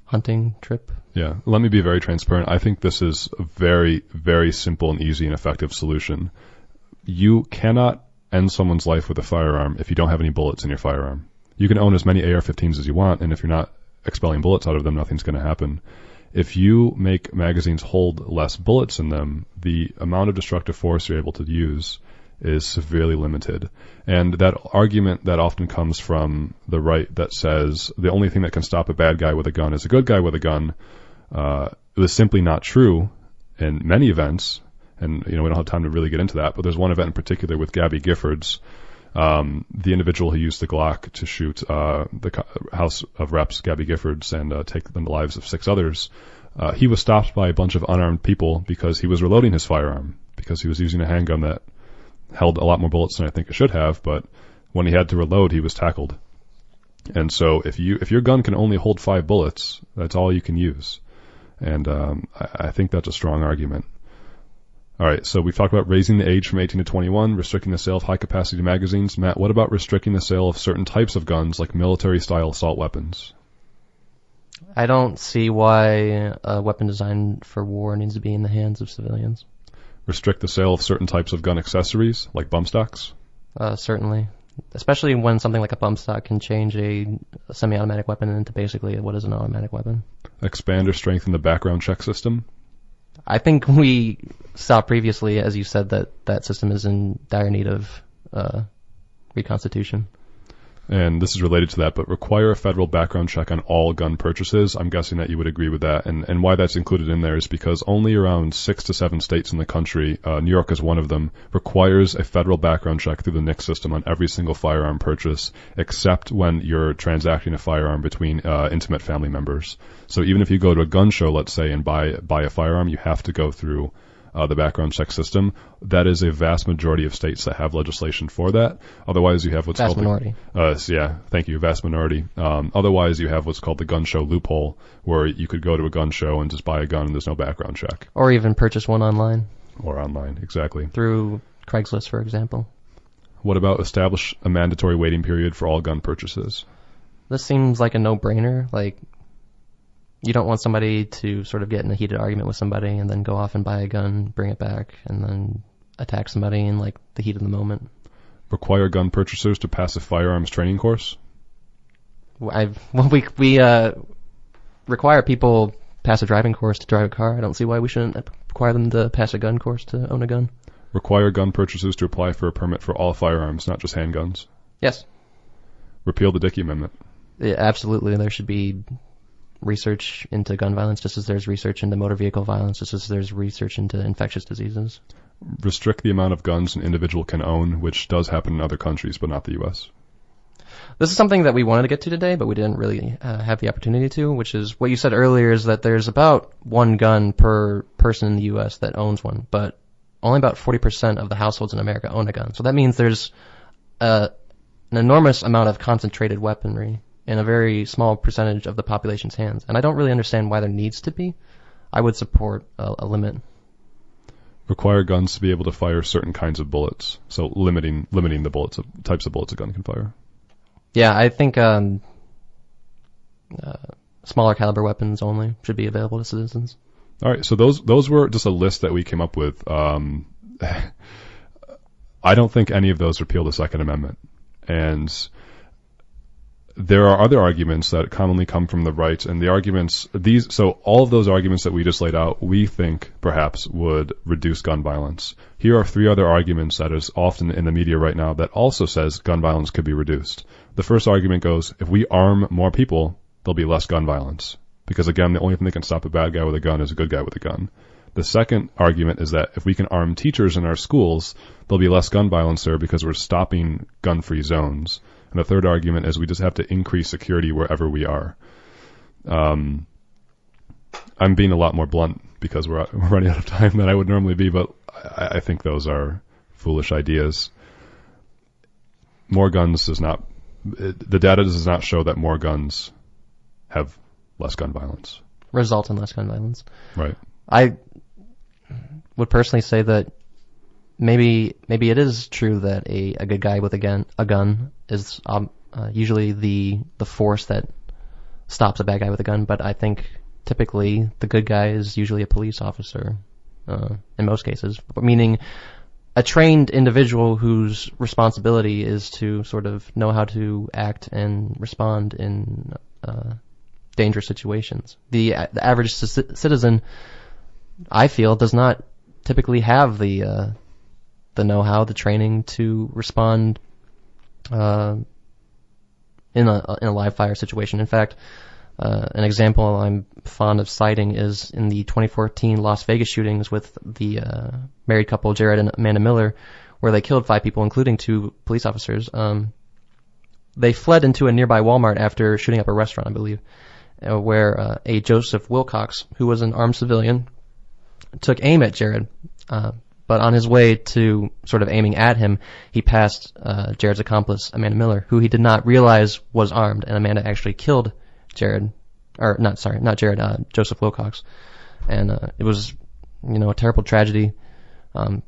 hunting trip. Yeah, let me be very transparent. I think this is a very, very simple and easy and effective solution. You cannot end someone's life with a firearm if you don't have any bullets in your firearm. You can own as many AR-15s as you want, and if you're not expelling bullets out of them, nothing's going to happen. If you make magazines hold less bullets in them, the amount of destructive force you're able to use is severely limited. And that argument that often comes from the right that says the only thing that can stop a bad guy with a gun is a good guy with a gun, it was simply not true in many events. And, we don't have time to really get into that, but there's one event in particular with Gabby Giffords, the individual who used the Glock to shoot the House of Reps, Gabby Giffords, and take the lives of 6 others. He was stopped by a bunch of unarmed people because he was reloading his firearm, because he was using a handgun that held a lot more bullets than I think it should have, but when he had to reload, he was tackled. And so if your gun can only hold 5 bullets, that's all you can use. And I think that's a strong argument. All right, so we've talked about raising the age from 18 to 21, restricting the sale of high-capacity magazines. Matt, what about restricting the sale of certain types of guns, like military-style assault weapons? I don't see why a weapon designed for war needs to be in the hands of civilians. Restrict the sale of certain types of gun accessories, like bump stocks? Certainly. Especially when something like a bump stock can change a semi-automatic weapon into basically what is an automatic weapon. Expand or strengthen the background check system? I think we saw previously, as you said, that system is in dire need of reconstitution. And this is related to that, but require a federal background check on all gun purchases. I'm guessing that you would agree with that. And why that's included in there is because only around 6 to 7 states in the country, New York is one of them, requires a federal background check through the NICS system on every single firearm purchase, except when you're transacting a firearm between intimate family members. So even if you go to a gun show, let's say, and buy a firearm, you have to go through the background check system. That is a vast majority of states that have legislation for that. Otherwise, you have what's Vast called minority. Thank you, vast minority. Otherwise, you have what's called the gun show loophole, where you could go to a gun show and just buy a gun and there's no background check. Or even purchase one online. Or online, exactly. Through Craigslist, for example. What about establish a mandatory waiting period for all gun purchases? This seems like a no-brainer. Like, you don't want somebody to sort of get in a heated argument with somebody and then go off and buy a gun, bring it back, and then attack somebody in like the heat of the moment. Require gun purchasers to pass a firearms training course? We require people pass a driving course to drive a car. I don't see why we shouldn't require them to pass a gun course to own a gun. Require gun purchasers to apply for a permit for all firearms, not just handguns? Yes. Repeal the Dickey Amendment? Yeah, absolutely. There should be research into gun violence, just as there's research into motor vehicle violence, just as there's research into infectious diseases. Restrict the amount of guns an individual can own, which does happen in other countries, but not the U.S. This is something that we wanted to get to today, but we didn't really have the opportunity to, which is what you said earlier, is that there's about one gun per person in the U.S. that owns one, but only about 40% of the households in America own a gun. So that means there's an enormous amount of concentrated weaponry in a very small percentage of the population's hands. And I don't really understand why there needs to be. I would support a limit. Require guns to be able to fire certain kinds of bullets. So limiting the types of bullets a gun can fire. Yeah, I think smaller caliber weapons only should be available to citizens. All right, so those were just a list that we came up with. I don't think any of those repeal the Second Amendment. And there are other arguments that commonly come from the right, and the arguments, so all of those arguments that we just laid out, we think perhaps would reduce gun violence. Here are 3 other arguments that is often in the media right now that also says gun violence could be reduced. The first argument goes, if we arm more people, there'll be less gun violence. Because again, the only thing that can stop a bad guy with a gun is a good guy with a gun. The second argument is that if we can arm teachers in our schools, there'll be less gun violence there because we're stopping gun-free zones. And the third argument is we just have to increase security wherever we are. I'm being a lot more blunt because we're running out of time than I would normally be, but I think those are foolish ideas. More guns the data does not show that more guns have less gun violence. Result in less gun violence. Right. I would personally say that maybe it is true that a good guy with a gun is usually the force that stops a bad guy with a gun, but I think typically the good guy is usually a police officer in most cases, meaning a trained individual whose responsibility is to sort of know how to act and respond in dangerous situations. The average citizen, I feel, does not typically have the know-how, the training to respond in a live fire situation. In fact, an example I'm fond of citing is in the 2014 Las Vegas shootings with the married couple Jared and Amanda Miller, where they killed 5 people, including 2 police officers. They fled into a nearby Walmart after shooting up a restaurant, I believe, where a Joseph Wilcox, who was an armed civilian, took aim at Jared. But on his way to sort of aiming at him, he passed Jared's accomplice, Amanda Miller, who he did not realize was armed, and Amanda actually killed Joseph Wilcox. And it was, a terrible tragedy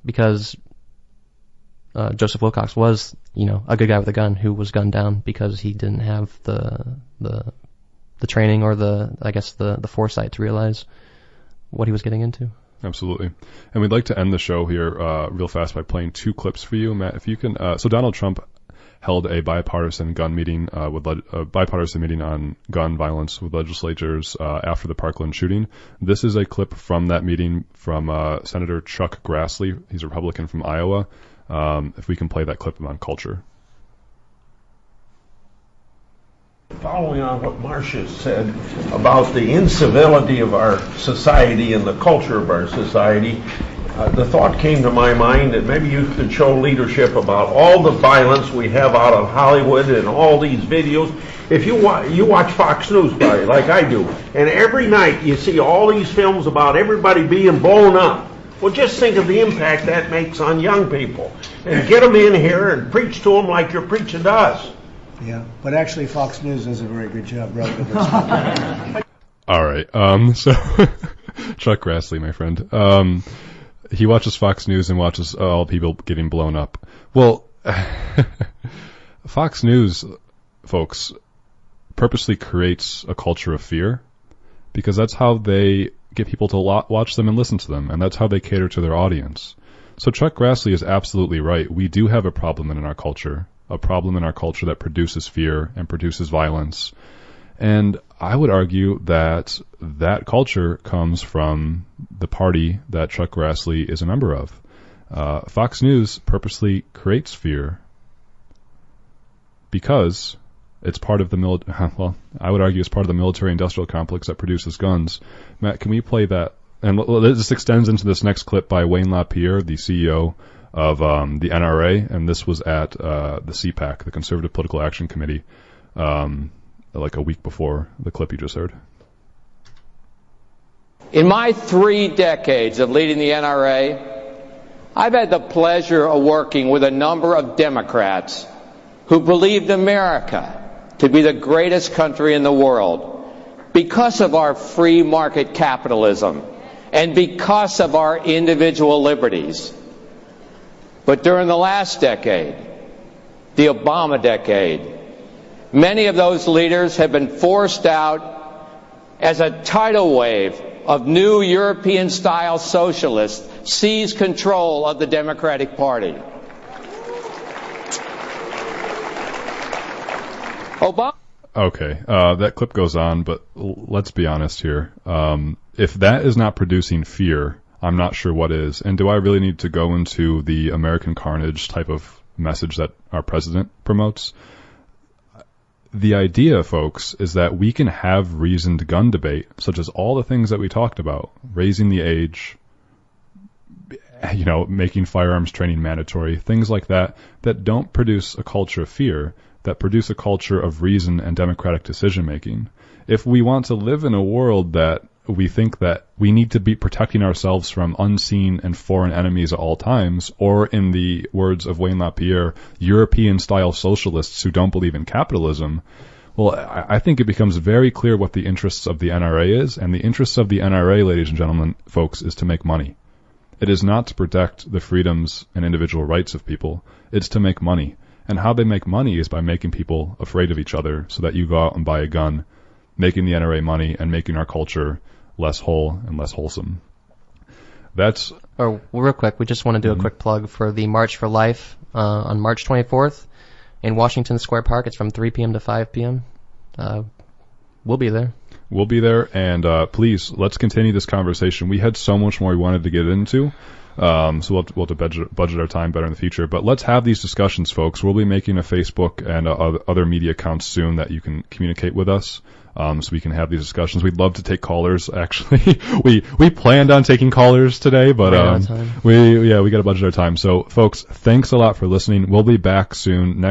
because Joseph Wilcox was, a good guy with a gun who was gunned down because he didn't have the training or the foresight to realize what he was getting into. Absolutely. And we'd like to end the show here real fast by playing 2 clips for you, Matt. If you can, so Donald Trump held a bipartisan meeting on gun violence with legislators after the Parkland shooting. This is a clip from that meeting from Senator Chuck Grassley. He's a Republican from Iowa. If we can play that clip on culture. Following on what Marcia said about the incivility of our society and the culture of our society, the thought came to my mind that maybe you could show leadership about all the violence we have out of Hollywood and all these videos. If you watch Fox News, probably, like I do, and every night you see all these films about everybody being blown up. Well, just think of the impact that makes on young people. And get them in here and preach to them like you're preaching to us. Yeah, but actually Fox News does a very good job, relatively. All right. So Chuck Grassley, my friend, he watches Fox News and watches all people getting blown up. Well, Fox News, folks, purposely creates a culture of fear because that's how they get people to watch them and listen to them, and that's how they cater to their audience. So Chuck Grassley is absolutely right. We do have a problem in our culture. A problem in our culture that produces fear and produces violence. And I would argue that that culture comes from the party that Chuck Grassley is a member of. Fox News purposely creates fear because it's part of the well, I would argue it's part of the military-industrial complex that produces guns. Matt, can we play that? And this extends into this next clip by Wayne LaPierre, the CEO of the NRA, and this was at the CPAC, the Conservative Political Action Committee, like a week before the clip you just heard. In my 3 decades of leading the NRA, I've had the pleasure of working with a number of Democrats who believed America to be the greatest country in the world because of our free market capitalism and because of our individual liberties. But during the last decade, the Obama decade, many of those leaders have been forced out as a tidal wave of new European-style socialists seize control of the Democratic Party. Obama. Okay, that clip goes on, but let's be honest here. If that is not producing fear, I'm not sure what is. And do I really need to go into the American carnage type of message that our president promotes? The idea, folks, is that we can have reasoned gun debate, such as all the things that we talked about, raising the age, making firearms training mandatory, things like that, that don't produce a culture of fear, that produce a culture of reason and democratic decision-making. If we want to live in a world that we think that we need to be protecting ourselves from unseen and foreign enemies at all times, or in the words of Wayne LaPierre, European-style socialists who don't believe in capitalism, well, I think it becomes very clear what the interests of the NRA is, and the interests of the NRA, ladies and gentlemen, folks, is to make money. It is not to protect the freedoms and individual rights of people. It's to make money. And how they make money is by making people afraid of each other so that you go out and buy a gun, making the NRA money and making our culture less whole and less wholesome. That's... Or real quick, we just want to do a quick plug for the March for Life on March 24th in Washington Square Park. It's from 3 p.m. to 5 p.m. We'll be there. We'll be there, and please, let's continue this conversation. We had so much more we wanted to get into, so we'll have to budget our time better in the future. But let's have these discussions, folks. We'll be making a Facebook and other media accounts soon that you can communicate with us. So we can have these discussions. We'd love to take callers. Actually, we planned on taking callers today, but we got to budget our time. So, folks, thanks a lot for listening. We'll be back soon.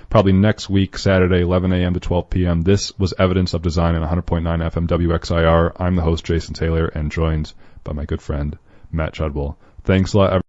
Probably next week, Saturday, 11 a.m. to 12 p.m. This was Evidence of Design on 100.9 FM WXIR. I'm the host, Jason Taylor, and joined by my good friend Matt Chudwell. Thanks a lot, everyone.